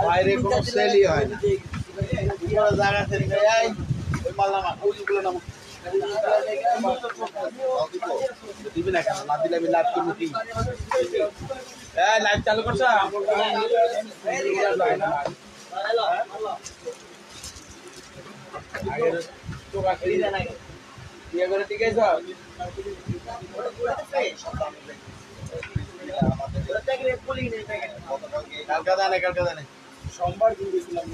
বাইরে কোনো সেলই হয় না, জায়গা থেকে ওই মাল নামা ওইগুলো নামা দিবি না কেন? না দিলে আমি লাইভ করবো কি? লাইভ চালু করছো? ইয়ে করে ঠিক আছে। কালকা দানে সোমবার দিন গেছিলাম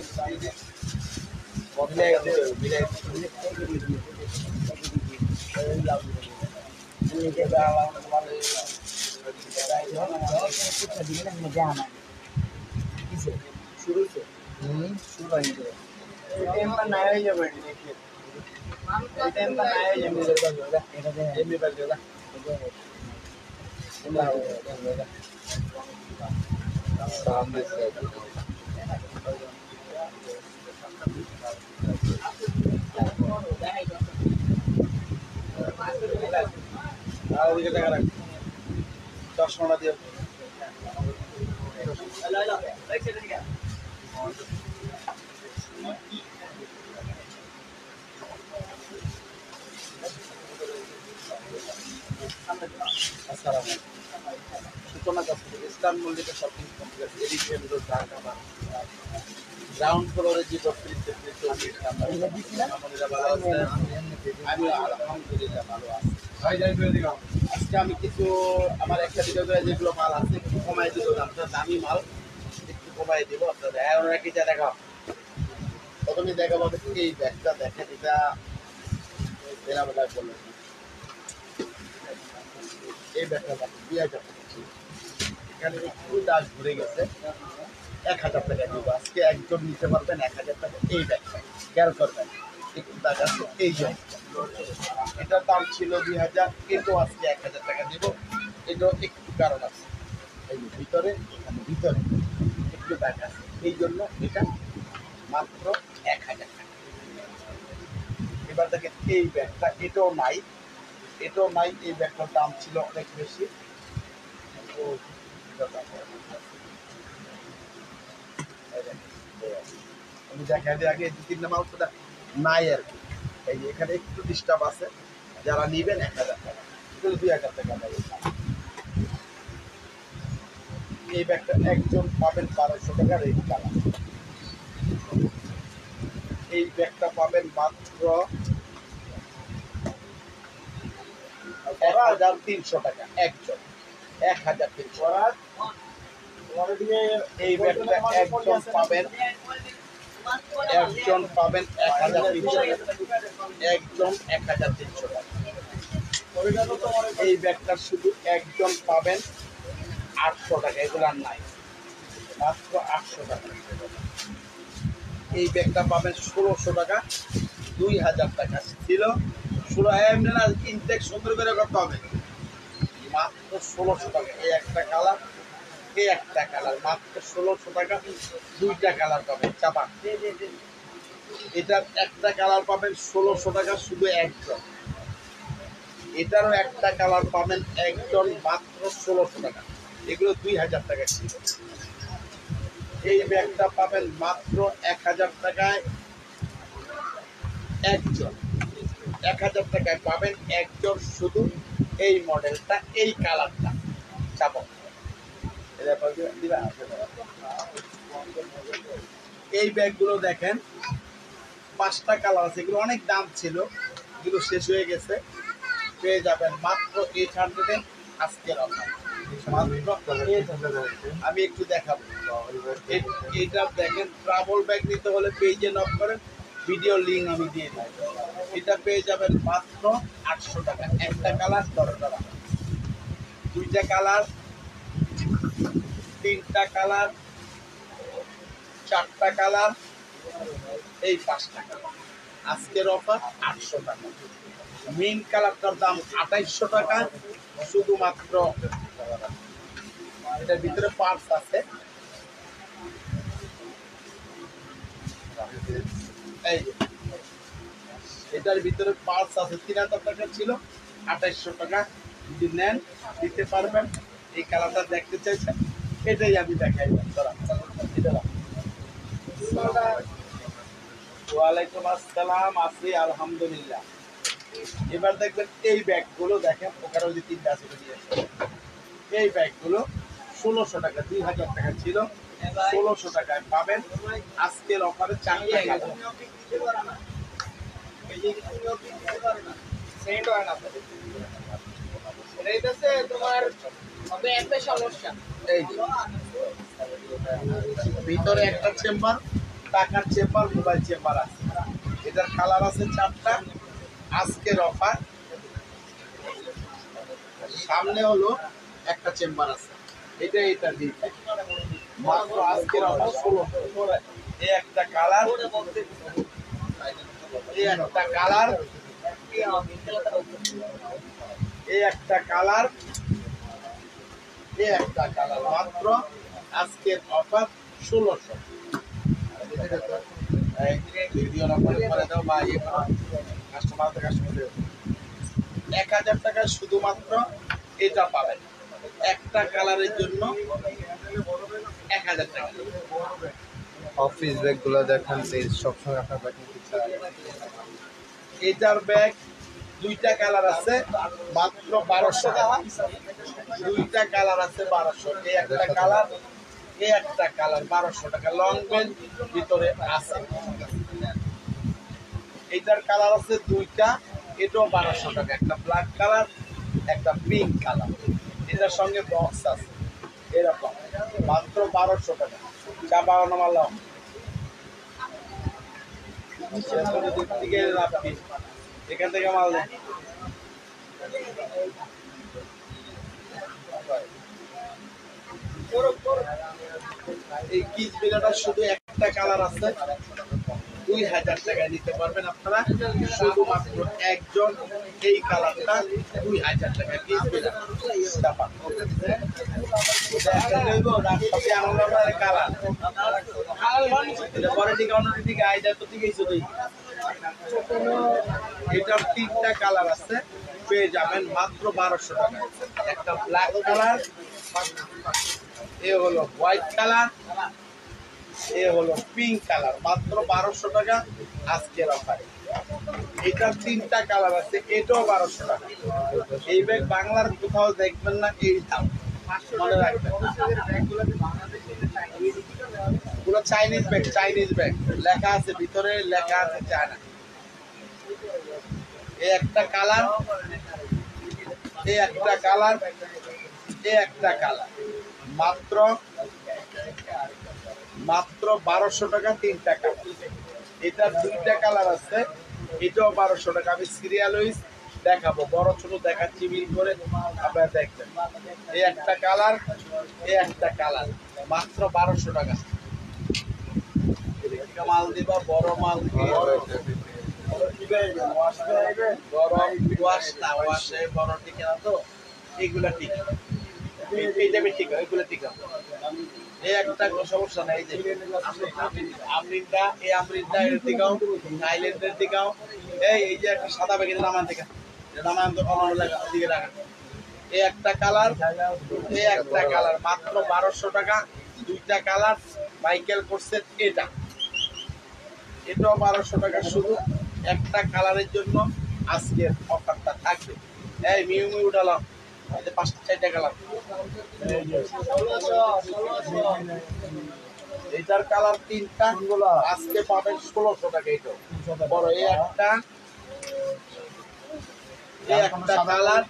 শুরু নাই হয়ে যাবে চশমাটা দিয়ে সূচনা ইসলাম মল্লিকের shopping complex Edison Road Dhaka ground ফ্লোরে যে আমি আলহামদুলিল্লাহ ভালো আছি। আজকে আমি কিছু আমার একটা ভিডিও করে যেগুলো মাল আছে একটু কমাই দিব, আপনার দামি মাল একটু কমাই দিব আপনাদের। ওরা কিটা দেখাও, প্রথমে দেখাবো এই ব্যাগটা দেখেন, এটা বেলা করলেন এই ব্যাগটা 2000 টাকা, এখানে একটু দাগ ঘুরে গেছে, 1000 টাকা দিব আজকে। একজন নিতে পারবেন 1000 টাকা এই ব্যাগটা, খেয়াল করবেন একটু দাগ আছে এই জন্য। এটার দাম ছিল 2000, এটাও আজকে 1000 টাকা দিব। এটাও একটু কারণ আছে, এই ভিতরে এখানে ভিতরে একটু দাগ আছে এই জন্য এটা মাত্র 1000 টাকা। এবার দেখেন এই ব্যাগটা, এটাও নাই এই ব্যাগটার দাম ছিল অনেক বেশি। আমি দেখা দিই আগে 2-3 মাল তো নাই আর কি, এই যে এখানে একটু ডিস্টার্ব আছে। যারা নিবেন 1000 টাকা, 2000 টাকা নেবে। এই ব্যাগটা একজন পাবেন 1200 টাকা রেট কালার। এই ব্যাগটা পাবেন মাত্র 1300 টাকা একজন, 1300। এই ব্যাগটা একজন পাবেন 1300 একজন 1300 টাকা। এই ব্যাগটা শুধু একজন পাবেন 800 টাকা, এগুলো আর নাই, মাত্র 800 টাকা। এই ব্যাগটা পাবেন 1600 টাকা, 2000 টাকা ছিল 16 ইনটেক সুন্দর করে করতে হবে, মাত্র 1600 টাকা। এই একটা কালার, এই একটা কালার, মাত্র 1600 টাকা। 2টা কালার পাবেন চাপা, এটার একটা কালার পাবেন 1600 টাকা শুধু একজন, এটারও একটা কালার পাবেন একজন মাত্র 1600 টাকা। এগুলো 2000 টাকা ছিল। এই ব্যাগটা পাবেন মাত্র 1000 টাকায় একজন, 1000 টাকায় পাবেন একজন শুধু এই মডেলটা, এই কালারটা চাপা। এই ব্যাগগুলো দেখেন 5টা কালার আছে, এগুলো অনেক দাম ছিল, এগুলো শেষ হয়ে গেছে। পেয়ে যাবেন মাত্র 800-এ আজকের অফার। আমি একটু দেখাবো, এটা দেখেন ট্রাভেল ব্যাগ নিতে হলে পেজে নক করেন, ভিডিও লিঙ্ক আমি দিয়ে দিই। এটা পেয়ে যাবেন মাত্র 800 টাকা। একটা কালার 10 টাকা, 2টা কালার, 3টা কালার, 4টা কালার, এই 5টা কালার। আজকের অফার 800 টাকা। মেইন কালারটার দাম 2800 টাকা শুধুমাত্র। এটার ভিতরে পার্টস আছে, এই এটার ভিতরে পার্টস আছে। 3000 টাকা ছিল, 2800 টাকা যদি নেন দিতে পারবেন। এই কালারটা দেখতে চাইছেন, এটাই আমি দেখাই। ওয়ালাইকুম আসসালাম, আছি আলহামদুলিল্লাহ। এবার দেখবেন এই ব্যাগগুলো দেখেন, ওখানে ওই যে 3টা আছে এই ব্যাগগুলো 1600 টাকা, 2000 টাকা ছিল, 1600 টাকায় পাবেন আজকের অফারে 4টা কালার। ভিতরে একটা চেম্বার, টাকার চেম্বার, মোবাইল চেম্বার আছে। এটার কালার আছে 4টা। আজকের অফার সামনে হলো একটা চেম্বার আছে, এটা দিয়ে মাত্র আজকের অফার 1600। এই একটা কালার, এই একটা কালার, এই একটা কালার, এই একটা কালার, মাত্র আজকের অফার 1600। ভিডিও না করে দাও বা ইয়ে করো, কাস্টমার 1000 টাকা শুধুমাত্র এটা পাবেন। একটা কালারের জন্য 1000 টাকা। অফিস ব্যাগগুলো দেখান প্লিজ, সবসময় আপনার ব্যাগ নিতে চাই। এটার ব্যাগ 2টা কালার আছে, মাত্র 1200 টাকা। 2টা কালার আছে 1200। এই একটা কালার, এই একটা কালার 1200 টাকা। লং বেঞ্চ ভিতরে আছে। এটার কালার আছে 2টা, এটাও 1200 টাকা। একটা ব্ল্যাক কালার, একটা পিঙ্ক কালার। এটার সঙ্গে বক্স আছে এরকম, মাত্র 1200 টাকা। চা বাগানো মালা এখান থেকে মাল নেই। এই কিস বেলাটা শুধু একটা কালার আছে, 2000 টাকায় নিতে পারবেন আপনারা। শুধুমাত্র একজন এই কালারটা 2000 টাকা কিস বেলা। এটার 3টা কালার আছে, পেয়ে যাবেন মাত্র 1200 টাকা। একটা ব্ল্যাক কালার, এ হলো হোয়াইট কালার, এ হলো পিঙ্ক কালার, মাত্র 1200 টাকা আজকের অফারে। এটার 3টা কালার আছে, এটাও 1200 টাকা। এই ব্যাগ বাংলার কোথাও দেখবেন না এই দাম, মনে রাখবেন। পুরো চাইনিজ ব্যাগ, চাইনিজ ব্যাগ লেখা আছে ভিতরে, লেখা আছে চায়না। এই একটা কালার, এই একটা কালার, এই একটা কালার, মাত্র 1200 টাকা। 3টা কালার, এটার 2টা কালার আছে, এটাও 1200 টাকা। আমি সিরিয়াল ওয়াইজ দেখাবো, বড় ছোট দেখাচ্ছি মিল করে, আপনারা দেখবেন। এই একটা কালার, এই একটা কালার, মাত্র 1200 টাকা। মাল দিবা বড় মাল, গরম ওয়াশ না, ওয়াশে বড় টিকে না তো, এইগুলা ঠিক, এই টাইপের ঠিক, ওইগুলো ঠিক আছে। এই একটা সমস্যা নাই। এই যে আমরিনটা, এই আমরিনটা এর দিকেও, থাইল্যান্ডের দিকেও, এই যে একটা সাদা ব্যাগের নামান থেকে নামান তো অন্য দিকে রাখা। এই একটা কালার, এই একটা কালার, মাত্র 1200 টাকা। 2টা কালার মাইকেল করছে, এটা এটাও 1200 টাকা। শুধু একটা কালারের জন্য আজকের অফারটা থাকবে। এই মিউ মিউ উঠালাম, এই যে 5টা কালার। এটার কালার 3টা, আজকে পাবেন 1600 টাকা। এটা বড়, এই একটা, এই একটা কালার,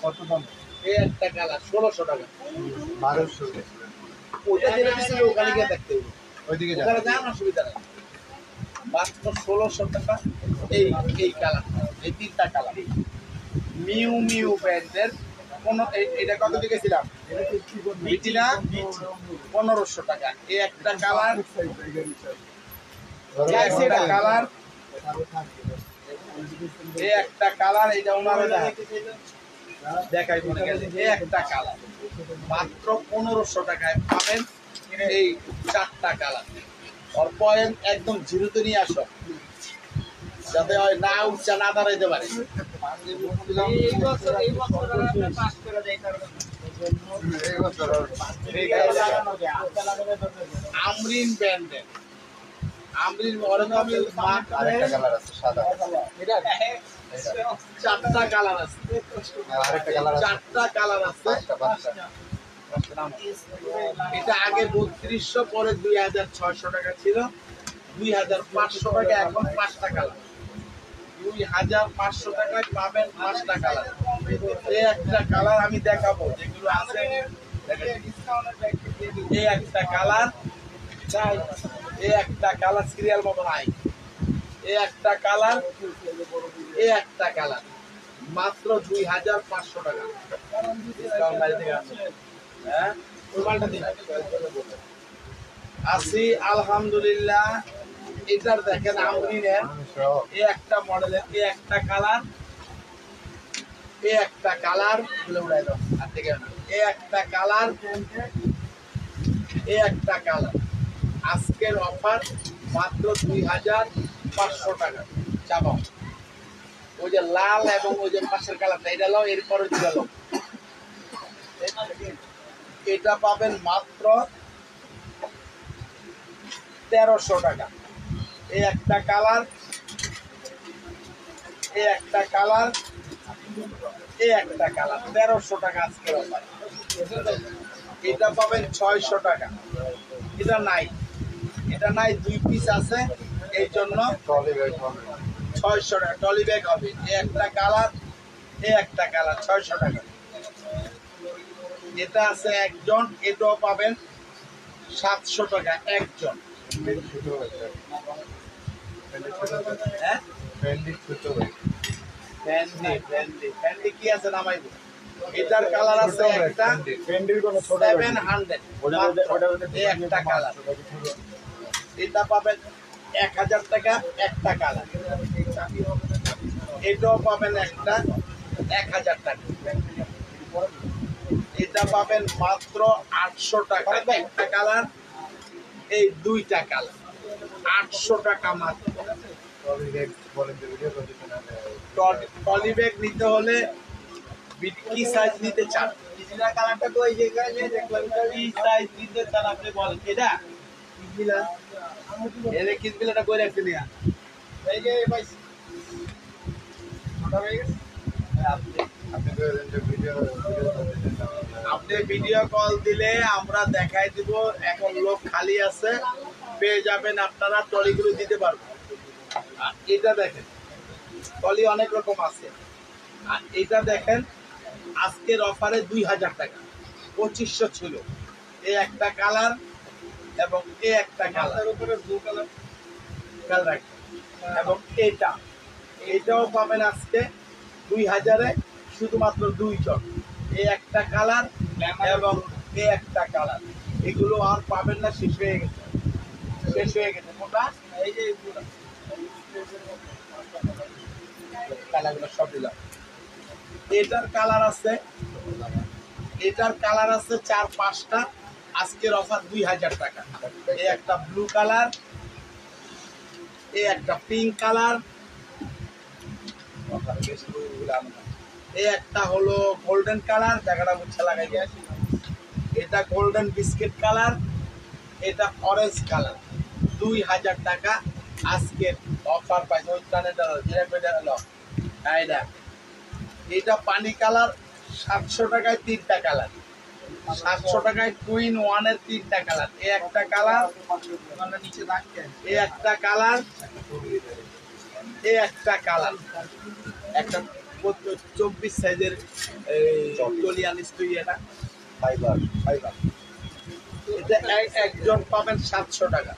কত দাম? এই একটা কালার 1600 টাকা। 1200। ওটা যেটা দিছিল ওখানে গিয়ে দেখতে হবে, ওইদিকে ওখানে যান, অসুবিধা নেই। মাত্র 1600 টাকা। এই এই কালার, এই 3টা কালার মিউ মিউ ব্র্যান্ডের। কোন এটা কত দিয়েছিলাম? 1500 টাকা। এই একটা কালার, একটা কালার, এই একটা কালার, এটা ওনারা দেখাই মনে গেছে। এই একটা কালার মাত্র 1500 টাকায় পাবেন। এই 4টা কালার, ওর পয়েন্ট একদম জিরোতে নিয়ে আসো। যাতে হয় না উচ্চা না দাঁড়াইতে পারে। আমরিন ব্র্যান্ডের আমরিন অরিজিনাল আরেকটা কালার আছে সাদা, চারটা কালার আছে, আরেকটা কালার আছে, চারটা কালার আছে। পাঁচটা। এটা আগে 3200, পরে 2600 টাকা ছিল, 2500 টাকা, এখন 5টা কালার। 2500 টাকায় পাবেন 5টা কালার। এই একটা কালার আমি দেখাবো যেগুলো আছে। এই একটা কালার, এই একটা কালার সিরিয়াল মতো নাই। এই একটা কালার, এই একটা কালার, মাত্র 2500 টাকা। ডিসকাউন্ট বাইরে থেকে আছে। হ্যাঁ, ওই মালটা দিন। আছি আলহামদুলিল্লাহ। এটার দেখেন আমরিনের এই একটা মডেলের, এই একটা কালার, এই একটা কালার, উড়াই দাও আর থেকে না, এই একটা কালার, এই একটা কালার। আজকের অফার মাত্র 2500 টাকা। চাবাও ওই যে লাল এবং ওই যে পাশের কালারটা, এটা লো, এরপরে দিকে লো। এটা পাবেন মাত্র 1300 টাকা। এই একটা কালার, এই একটা কালার, এই একটা কালার, 1300 টাকা আজকের অফার। এটা পাবেন 600 টাকা। এটা নাই, এটা নাই, 2 পিস আছে, এই জন্য 600 টাকা। টলি ব্যাগ হবে। এই একটা কালার, এই একটা কালার, 600 টাকা। এটা আছে একজন, এটাও পাবেন 700 টাকা একজন। হ্যাঁ, ফ্যান্ডি কি আছে নামাই দিন। এটার কালার আছে একটা 700, এই একটা কালার। এটা পাবেন 1000 টাকা একটা কালার। এটাও পাবেন একটা 1000 টাকা। এটা পাবেন মাত্র 800 টাকা একটা কালার। এই 2টা কালার 800 টাকা মাত্র। টলি ব্যাগ নিতে হলে কি সাইজ নিতে চান? কালারটা তো এই জায়গায় দেখলাম, কি সাইজ নিতে চান আপনি বলেন। এটা এর কিসবিলাটা কই রাখতে নিয়া এই যে ভাই ওটা হয়ে গেছে। আপনি ভিডিও কল দিলে আমরা দেখাই দিব। এখন লোক খালি আছে, পেয়ে যাবেন আপনারা, টলিগুলো দিতে পারবেন। আর এটা দেখেন, টলি অনেক রকম আছে। আর এটা দেখেন, আজকের অফারে 2000 টাকা, 2500 ছিল। এই একটা কালার এবং এই একটা কালার, উপরে ব্লু কালার কালার, এবং এটাও পাবেন আজকে 2000-এ, শুধুমাত্র 2 জন। এই একটা কালার এবং এই একটা কালার, এগুলো আর পাবেন না, শেষ হয়ে গেছে, শেষ হয়ে গেছে। মোটা এই যে কালারগুলো সব দিলাম। এটার কালার আছে, এটার কালার আছে 4-5টা। আজকের অফার 2000 টাকা। এই একটা ব্লু কালার, এই একটা পিঙ্ক কালার, এই একটা হলো গোল্ডেন কালার, জায়গাটা মুছে লাগাই দিয়ে। এটা গোল্ডেন বিস্কিট কালার, এটা অরেঞ্জ কালার। 2000 টাকা আজকের অফার পাইছে। ওই কানেরটা হলো এটা পানি কালার, 700 টাকায় 3টা কালার। 700 টাকায় 2-in-1-এর 3টা কালার। এই একটা কালার, নিচে রাখেন, এই একটা কালার, এই একটা কালার, একটা 24 সাইজের টলিয়ান স্টুই। এটা ফাইবার, এটা একজন পাবেন 700 টাকা,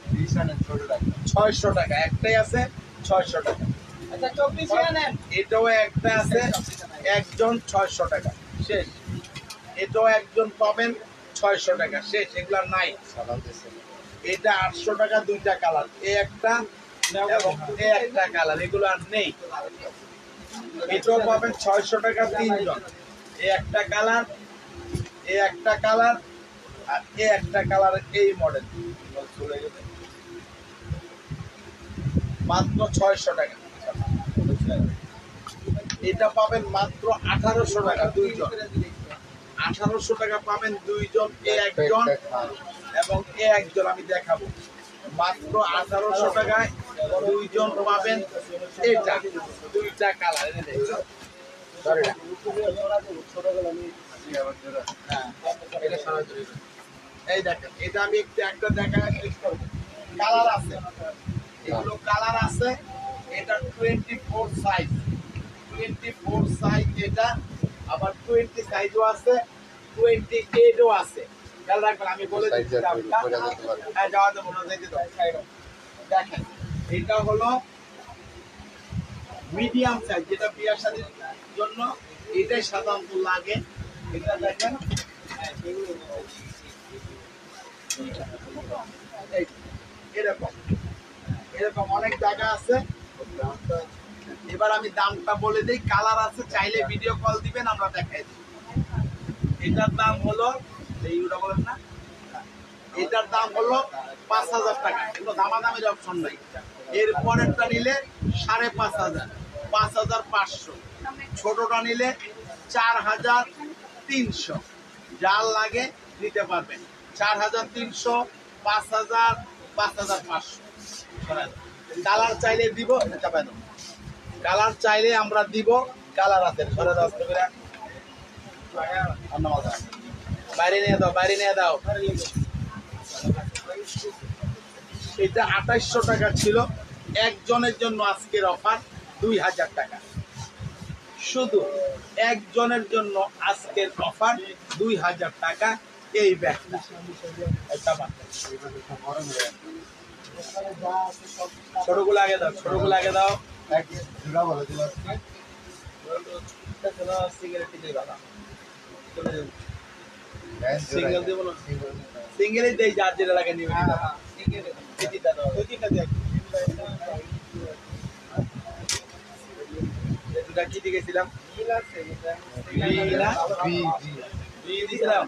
600 টাকা। একটাই আছে 600 টাকা। এটাও একটা আছে একজন 600 টাকা, শেষ। এটাও একজন পাবেন 600 টাকা, শেষ। এগুলা নাই। এটা 800 টাকা, 2টা কালার, এই একটা এবং এই একটা কালার, এগুলো আর নেই। এটাও পাবেন 600 টাকা, 3 জন। এই একটা কালার, এই একটা কালার, আর এই একটা কালার। এই মডেল চলে গেছে মাত্র 600 টাকা। এটা পাবেন মাত্র 1800 টাকা দুইজন। 1800 টাকা পাবেন দুইজন, এ একজন এবং এ একজন। আমি দেখাবো মাত্র 1800 টাকায় দুইজন পাবেন। এটা দুইটা কালার এই দেখেন, এটা আমি একটা দেখা কালার আছে, এগুলো কালার আছে। এটা 24 সাইজ, 24 সাইজ এটা, আবার 20 সাইজও আছে, 28ও আছে। খেয়াল রাখবেন, আমি বলে দিচ্ছি দামটা। হ্যাঁ, যাওয়া যাবো না, যাইতে দাও। দেখেন, এটা হলো মিডিয়াম সাইজ, যেটা বিয়ার শাদীর জন্য এটাই সাধারণত লাগে। এটা দেখেন এরকম এরকম অনেক জায়গা আছে। এবার আমি দামটা বলে দিই। কালার আছে, চাইলে ভিডিও কল দিবেন, আমরা দেখাই দিই। এটার দাম হলো বলেন না, এটার দাম হলো 5000 টাকা। এগুলো দামাদামির অপশন নাই। এর পরেরটা নিলে 5500, 5500। ছোটটা নিলে 4300। যার লাগে নিতে পারবেন। 4300, 5000, 5500। কালার চাইলে দিব, কালার চাইলে আমরা দিব। কালার আছে, বাইরে নিয়ে দাও, বাইরে নিয়ে দাও। এটা 2800 টাকা ছিল। একজনের জন্য আজকের অফার 2000 টাকা। শুধু একজনের জন্য আজকের অফার 2000 টাকা। এই ব্যাগটা ছোটগুলো আগে দাও, ছোটগুলো আগে দাও। সিঙ্গেল দেবো না, সিঙ্গেলই দেই, যার যেটা লাগে নিবে। এটা কি দিয়েছিলাম? দিয়েছিলাম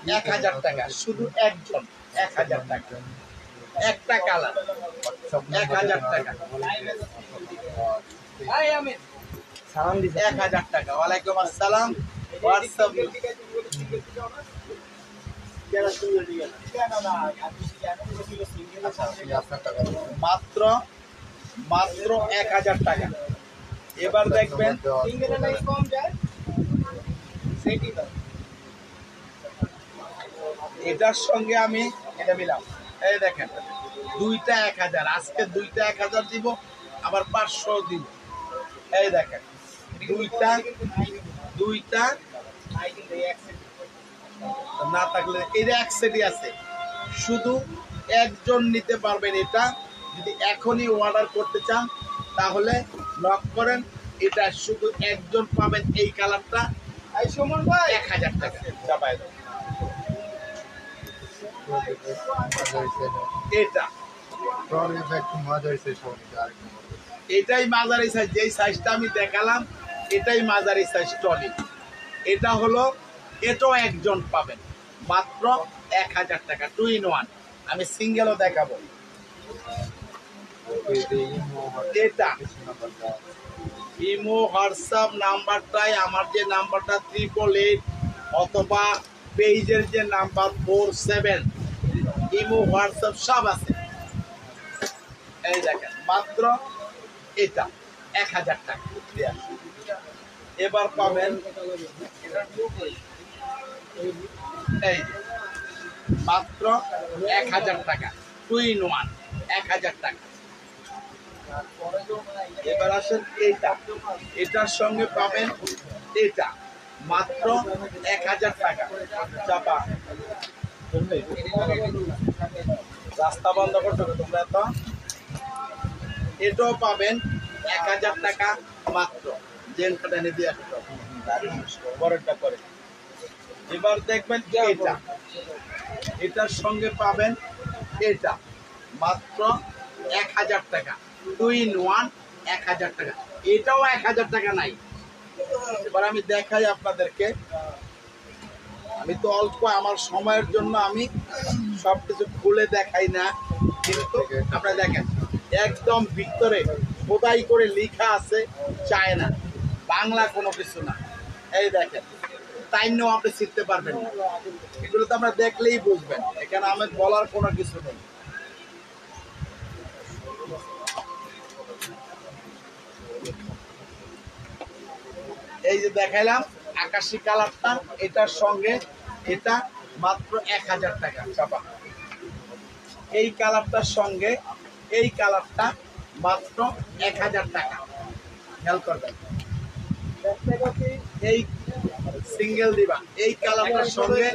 1000 টাকা। শুধু একজন 1000 টাকা, একটা কালার 1000 টাকা। 1000 টাকা। ওয়ালাইকুম আসসালাম। হোয়াটসঅ্যাপ মাত্র মাত্র 1000 টাকা। এবার দেখবেন এটার সঙ্গে আমি এটা মিলাম। এই দেখেন, দুইটা 1000। আজকে দুইটা 1000 দিব, আবার 500 দিব। এই দেখেন, দুইটা না থাকলে এটা এক সেটই আছে। শুধু একজন নিতে পারবেন এটা। যদি এখনই অর্ডার করতে চান তাহলে লক করেন। এটা শুধু একজন পাবেন। এই কালারটা 1000 টাকা। চাপায় দাও। এটা এটাই মাঝারি সাইজ, যেই সাইজটা আমি দেখালাম এটাই মাঝারি সাইজ ট্রলি। এটা হলো, এটাও একজন পাবেন মাত্র 1000 টাকা। 2 in 1। আমি সিঙ্গেলও দেখাবো। এটা ইমো হোয়াটসঅ্যাপ নাম্বারটাই আমার, যে নাম্বারটা 888 অথবা পেজের যে নাম্বার 47, ইমো হোয়াটসঅ্যাপ সব আছে। এই দেখেন, মাত্র এটা 1000 টাকা। এবার পাবেন এই মাত্র 1000 টাকা। 2 in 1, 1000 টাকা। এবার আসেন এইটা, এটার সঙ্গে পাবেন এটা মাত্র 1000 টাকা। চাপা রাস্তা বন্ধ করতে হবে তোমরা তো। এটাও পাবেন 1000 টাকা মাত্র। জেনটা টেনে দিয়ে আসতে পরেরটা করে। এবার দেখবেন এটা, এটার সঙ্গে পাবেন এটা মাত্র 1000 টাকা। 2 in 1, 1000 টাকা। এটাও 1000 টাকা নাই। এবার আমি দেখাই আপনাদেরকে। আমি তো অল্প, আমার সময়ের জন্য আমি সবকিছু খুলে দেখাই না, কিন্তু আপনারা দেখেন একদম ভিতরে খোদাই করে লেখা আছে চায়না, বাংলা কোনো কিছু না। এই দেখেন, তাই নিয়েও আপনি শিখতে পারবেন না। এগুলো তো আমরা দেখলেই বুঝবেন, এখানে আমার বলার কোনো কিছু নেই। এই যে দেখাইলাম আকাশি কালারটা, এটার সঙ্গে এটা মাত্র 1000 টাকা চাপা। এই কালারটার সঙ্গে এই কালারটা মাত্র 1000 টাকা। খেয়াল করবেন, এই সিঙ্গেল দিবা, এই কালারটার সঙ্গে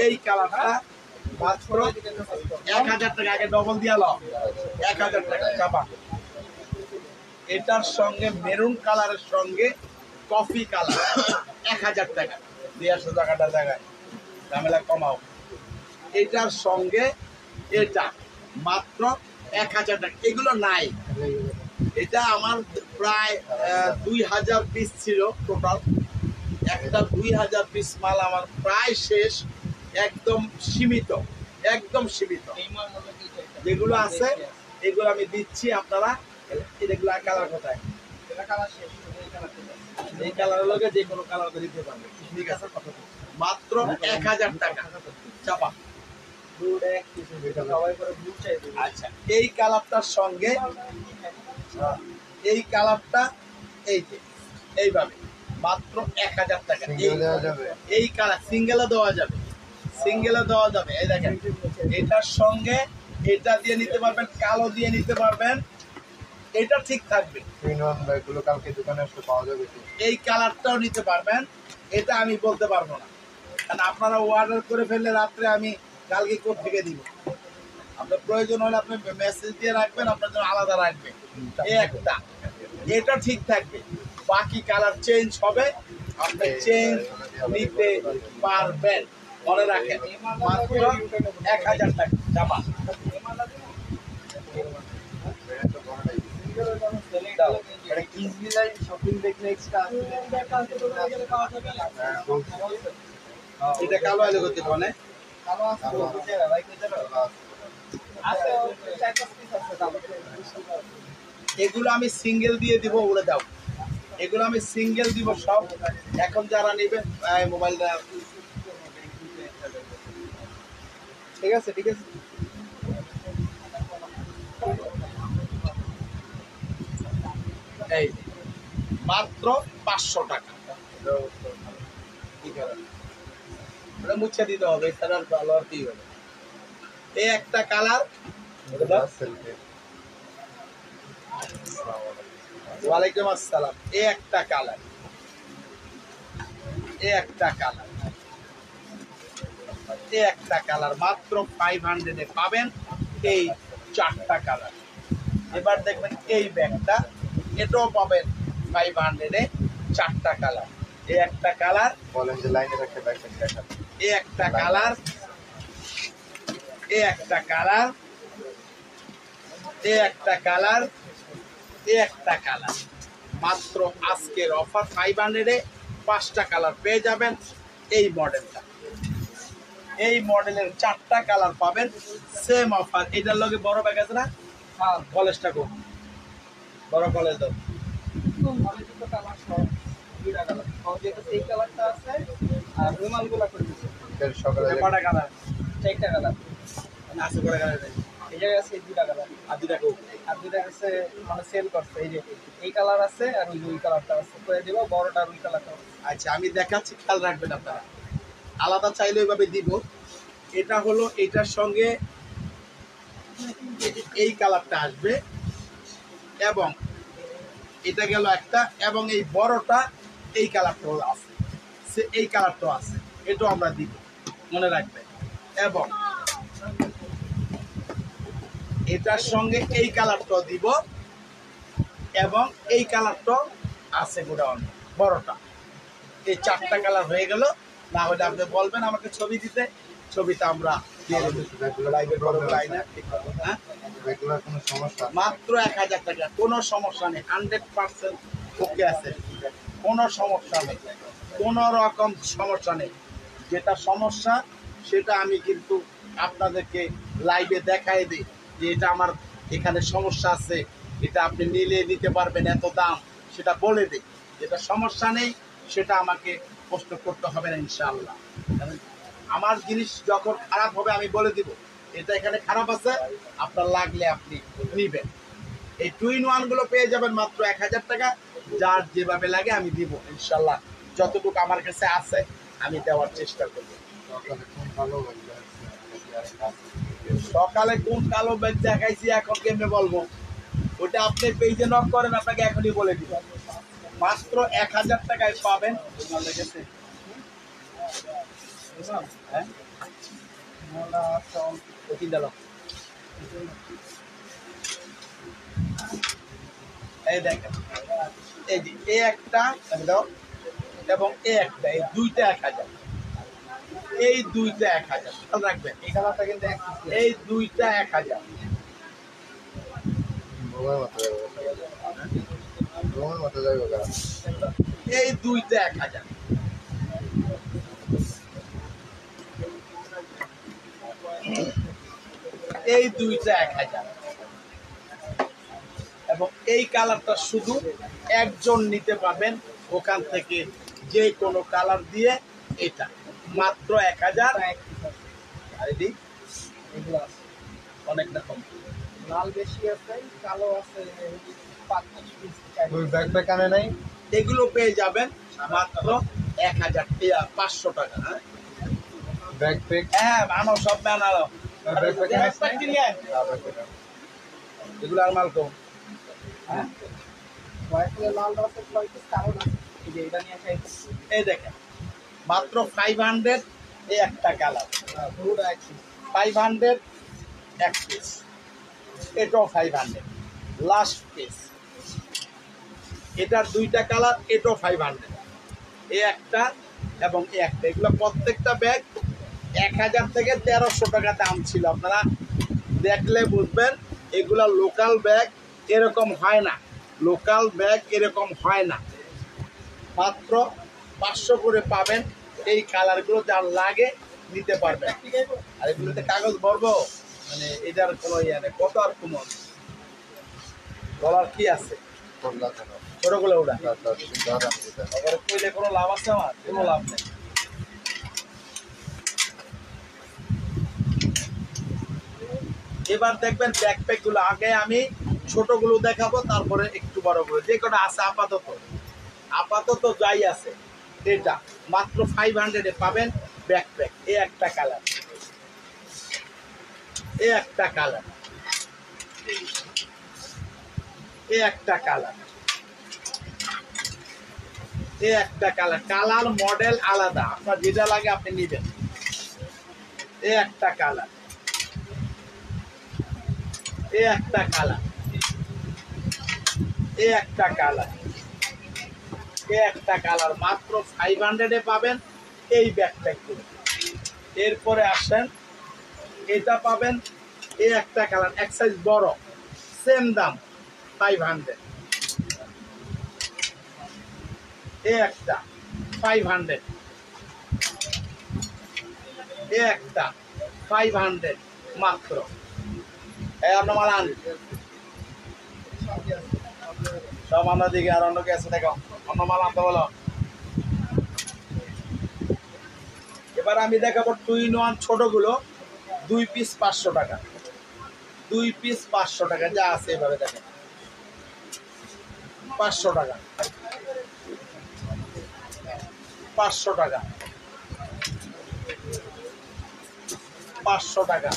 এই কালারটা মাত্র 1000 টাকা। আগে ডবল দিয়া লাও, 1000 টাকা চাপা। এটার সঙ্গে মেরুন কালারের সঙ্গে কফি কালার 1000 টাকা। 150 টাকাটা জায়গায় ঝামেলা কমাও। এটার সঙ্গে এটা মাত্র 1000 টাকা। এগুলো নাই, এটা আমার প্রায় 2000 পিস ছিল টোটাল। একটা 2000 পিস মাল আমার প্রায় শেষ, একদম সীমিত, একদম সীমিত। যেগুলো আছে এগুলো আমি দিচ্ছি আপনারা। এগুলো কালার কোথায়? এই কালারের লগে যে কোনো কালার দিতে পারবে, ঠিক আছে? মাত্র 1000 টাকা চাপা। আচ্ছা, এই কালারটার সঙ্গে এই কালারটা এই যে এইভাবে মাত্র 1000 টাকা। এই কালার সিঙ্গেলে দেওয়া যাবে, সিঙ্গেলে দেওয়া যাবে। এই দেখেন, এটার সঙ্গে এটা দিয়ে নিতে পারবেন, কালো দিয়ে নিতে পারবেন, এটা ঠিক থাকবে। কালকে দোকানে আসলে পাওয়া যাবে, এই কালারটাও নিতে পারবেন, এটা আমি বলতে পারবো না, কারণ আপনারা অর্ডার করে ফেললে রাত্রে আমি কালকে কোথা থেকে দিব। আপনার প্রয়োজন হলে আপনি মেসেজ দিয়ে রাখবেন, আপনার জন্য আলাদা রাখবেন। এই একটা, এটা ঠিক থাকবে, বাকি কালার চেঞ্জ হবে, আপনি চেঞ্জ নিতে পারবেন। মনে রাখেন, মাত্র 1000 টাকা জামা। এটা কালো আলো করতে পারে, এগুলো আমি সিঙ্গেল দিয়ে দিব, বলে দাও। এগুলো আমি সিঙ্গেল দিব সব। এখন যারা নেবেন মোবাইলটা, ঠিক আছে, ঠিক আছে। এই মাত্র 500 টাকা। মুছে দিতে হবে, এছাড়া ভালো আর কি হবে। এই একটা কালার, ওয়ালাইকুম আসসালাম। এই একটা কালার, এই একটা কালার, এই একটা কালার মাত্র 500 এ পাবেন। এই 4টা কালার। এবার দেখবেন এই ব্যাগটা, এটাও পাবেন 500 এ 4টা কালার। এই একটা কালার, বলেন যে লাইনে রাখতে ব্যাগটা দেখান। এই একটা কালার, এই একটা কালার, এই একটা কালার, এই একটা কালার। মাত্র আজকের অফার 500 এ 5টা কালার পেয়ে যাবেন। এই মডেলটা, এই মডেলের 4টা কালার পাবেন, সেম অফার। এটার লগে বড় ব্যাগ আছে না? হ্যাঁ, কলেজটা কো বড় কলেজ দাও। সকালে কটা কালার? 4টা কালার আছে, কটা কালার? এই জায়গায় আছে 2টা কালার, আর দুটা কো? আর 2টা আছে মানে সেল করছে। এই যে এই কালার আছে আর ওই কালারটা আছে, করে দিব বড়টা আর ওই কালারটা। আচ্ছা, আমি দেখাচ্ছি, খেয়াল রাখবেন আপনারা। আলাদা চাইলে ওইভাবে দিব। এটা হলো, এটার সঙ্গে এই কালারটা আসবে, এবং এটা গেল একটা, এবং এই বড়টা এই কালারটাও আছে, এই কালারটাও আছে, এটাও আমরা দিব, মনে রাখবেন। এবং এটার সঙ্গে এই কালারটাও দিব, এবং এই কালারটাও আছে গোডাউন বড়টা। এই 4টা কালার হয়ে গেল। না হলে আপনি বলবেন আমাকে ছবি দিতে, ছবিটা আমরা দিয়ে দেবো। হ্যাঁ, কোনো সমস্যা মাত্র 1000 টাকা, কোনো সমস্যা নেই, 100% ওকে আছে, কোনো সমস্যা নেই, কোনো রকম সমস্যা নেই। যেটা সমস্যা সেটা আমি কিন্তু আপনাদেরকে লাইভে দেখাই দিই, যে এটা আমার এখানে সমস্যা আছে, এটা আপনি নিলে নিতে পারবেন, এত দাম সেটা বলে দিই। যেটা সমস্যা নেই সেটা আমাকে প্রশ্ন করতে হবে না ইনশাআল্লাহ। আমার জিনিস যখন খারাপ হবে আমি বলে দিব এটা এখানে খারাপ আছে, আপনার লাগলে আপনি নিবেন। এই 2-in-1 গুলো পেয়ে যাবেন মাত্র 1000 টাকা। যার যেভাবে লাগে আমি দিব ইনশাআল্লাহ, যতটুকু আমার কাছে আছে আমি দেওয়ার চেষ্টা করব। সকালে কোন কালো ব্যাগ দেখাইছি এখন কেমনে বলবো, ওটা আপনি পেজে নক করেন, আপনাকে এখনই বলে দিব। মাত্র 1000 টাকায় পাবেন। হ্যাঁ এই দেখেন, এই যে এই একটা এবং এই একটা, এই দুইটা 1000, এই দুইটা 1000, খেয়াল রাখবেন এই কালারটা কিন্তু এই দুইটা 1000। এই দুইটা 1000, এই দুইটা 1000 এবং এই কালারটা শুধু একজন নিতে পারবেন ওখান থেকে, যে কোনো কালার দিয়ে। এটা মাত্র 1000। এগুলো আছে অনেক রকম, লাল বেশি আছে, কালো আছে 5 পিস। ব্যাকপ্যাক আনে নাই? এগুলো পেয়ে যাবেন মাত্র 1500 টাকা। হ্যাঁ ব্যাকপ্যাক হ্যাঁ আনো, সব আনো। এগুলো আর মাল কম। হ্যাঁ লাল আছে 6 পিস, কালো আছে। এই যে এটা নিয়ে খাই, এই দেখেন মাত্র 500 এই একটা কালার, পুরো এক পিস। 500 এক পিস, এটাও 500 লাস্ট পিস। এটার দুইটা কালার, এটাও 500, এই একটা এবং এই একটা। এগুলো প্রত্যেকটা ব্যাগ 1000 থেকে 1300 টাকা দাম ছিল। আপনারা দেখলে বুঝবেন এগুলা লোকাল ব্যাগ এরকম হয় না, লোকাল ব্যাগ এরকম হয় না। মাত্র 500 করে পাবেন। এই কালারগুলো যার লাগে নিতে পারবেন। আর এগুলোতে কাগজ ভরবো, মানে এটার কোনো ইয়ে নেই। কত আর কোনো বলার কি আছে, ছোটগুলো ওটা আবার কইলে কোনো লাভ আছে? আমার কোনো লাভ নেই। এবার দেখবেন ব্যাকপ্যাক গুলো, আগে আমি ছোটগুলো দেখাবো, তারপরে একটু বড়গুলো, যে কটা আছে আপাতত যাই আছে। এটা মাত্র 500 পাবেন ব্যাকপ্যাক। এই একটা কালার, এই একটা কালার, এই একটা কালার, এই একটা কালার। কালার মডেল আলাদা, আপনার যেটা লাগে আপনি নেবেন। এই একটা কালার, এই একটা কালার, এই একটা কালার, এই একটা কালার। মাত্র 500 পাবেন এই ব্যাকপ্যাকগুলো। এরপরে আসেন, এটা পাবেন এই একটা কালার, এক সাইজ বড়, সেম দাম 500। এই একটা 500, এই একটা 500 মাত্র। এই অন্যমাল আন, সব অন্য দিকে আর অন্য গেছে, দেখো অন্যমাল আনতে বলো। এবার আমি দেখাবো 2-in-1 ছোটগুলো, 2 পিস 500 টাকা, 2 পিস 500 টাকা। যা আছে এভাবে দেখেন, 500 টাকা, 500 টাকা, 500 টাকা,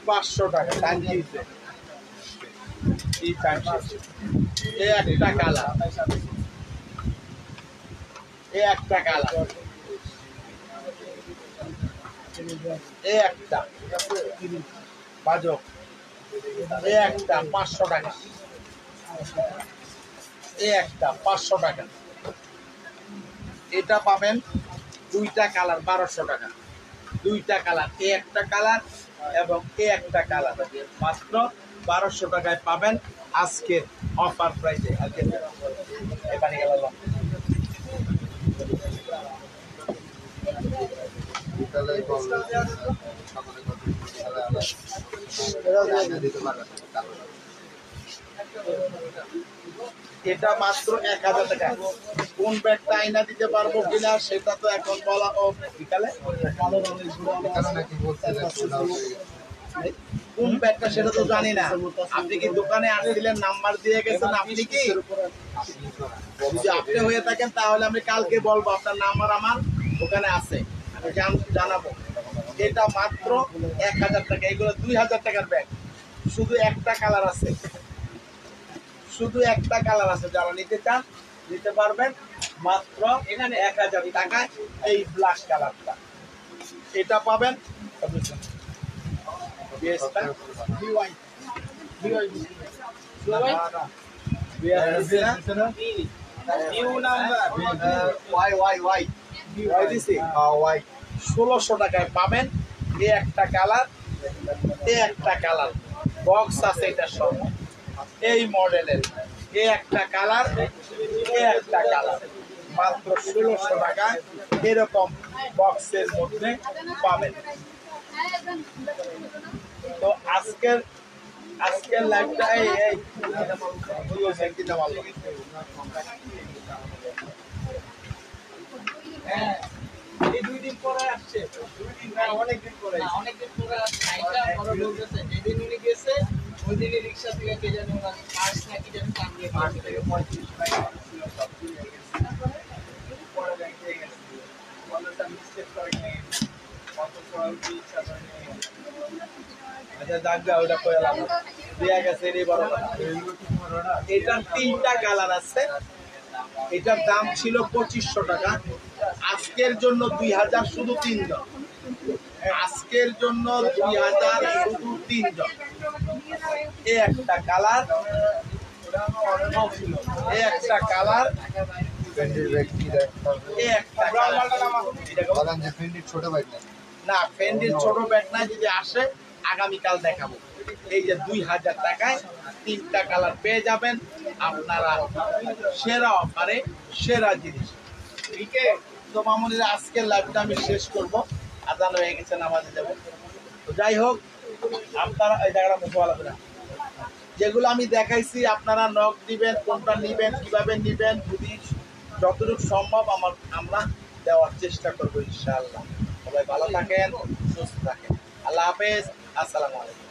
500 টাকা। টাইম দিয়েছে এই টাইম শেষ। এই একটা কালার, এই একটা কালার, এই একটা বাজক, এই একটা 500 টাকা, এই একটা 500 টাকা। এটা পাবেন দুইটা কালার 1200 টাকা, দুইটা কালার, এই একটা কালার এবং এই একটা কালার। মাত্র 1200 টাকায় পাবেন আজকের অফার প্রাইসে। আজকে এখানে গেল বিকালে আইনা দিতে পারবেন এটা মাত্র 1000 টাকা। কোন ব্যাগটা আইনা দিতে পারবো কিনা সেটা তো এখন বলা ও বিকালে এখানে নাকি বলছে যে কোন ব্যাগটা সেটা তো জানি না। আপনি কি দোকানে আসছিলেন, নাম্বার দিয়ে গেছেন? আপনি কি যদি আপনি হয়ে থাকেন তাহলে আমি কালকে বলবো আপনার নাম্বার আমার দোকানে আছে, আমি জানাবো। এটা মাত্র 1000 টাকা। এগুলো 2000 টাকার ব্যাগ। শুধু একটা কালার আছে, শুধু একটা কালার আছে। যারা নিতে চান নিতে পারবেন মাত্র এখানে 1000 টাকায়। এই ব্ল্যাক কালারটা এটা পাবেন। ওয়াই 1600 টাকায় পাবেন। এই একটা কালার, এই একটা কালার বক্স আছে এটার সঙ্গে, এই মডেলের এই একটা কালার, এই একটা কালার মাত্র 1600 টাকায় এরকম বক্সের মধ্যে পাবেন। তো আজকের লাইভটা এই হ্যাঁ, এই 2 দিন পরে আসছে। 2 দিন না, অনেকদিন পরে। অনেকদিন পরে আইটা বড় বলতেছে যেদিন উনি গেছে ওই দিনই রিক্সা থেকে কে জানি ওনার পার্স নাকি জানি টাঙিয়ে মাস থেকে 35 টাকা ছিল, সব চুরি হয়ে গেছে। পরে ব্যাংক থেকে গেছে। বলটা মিস্টেক করে নিয়ে গেছে। কত পড়ার কি ইচ্ছা করে নিয়ে গেছে। আচ্ছা জায়গা ওটা কই লাভ দিয়া গেছে এই বড় কথা। এটার 3টা কালার আছে। এটার দাম ছিল 2500 টাকা। আজকের জন্য 2000, শুধু 3 জন। আজকের জন্য 2000, শুধু 3 জন। এই একটা কালার, এই একটা কালার, ফেন্ডির ব্যাগ কি এই একটা কালার। বলেন যে ফেন্ডির ছোট ব্যাগ না না, ফেন্ডির ছোট ব্যাগ না, যদি আসে আগামীকাল দেখাবো। এই যে 2000 টাকায় 3টা কালার পেয়ে যাবেন আপনারা, সেরা অফারে সেরা জিনিস। তো মামুনিরা আজকের লাইভটা আমি শেষ করবো, আজান হয়ে গেছে, নামাজে যাব। তো যাই হোক, আপনারা এই জায়গাটা মুখে ভালো করে, যেগুলো আমি দেখাইছি আপনারা নক দিবেন, কোনটা নিবেন, কিভাবে নিবেন, যদি যতটুকু সম্ভব আমরা দেওয়ার চেষ্টা করবো ইনশাআল্লাহ। সবাই ভালো থাকেন, সুস্থ থাকেন। আল্লাহ হাফেজ, আসসালামু আলাইকুম।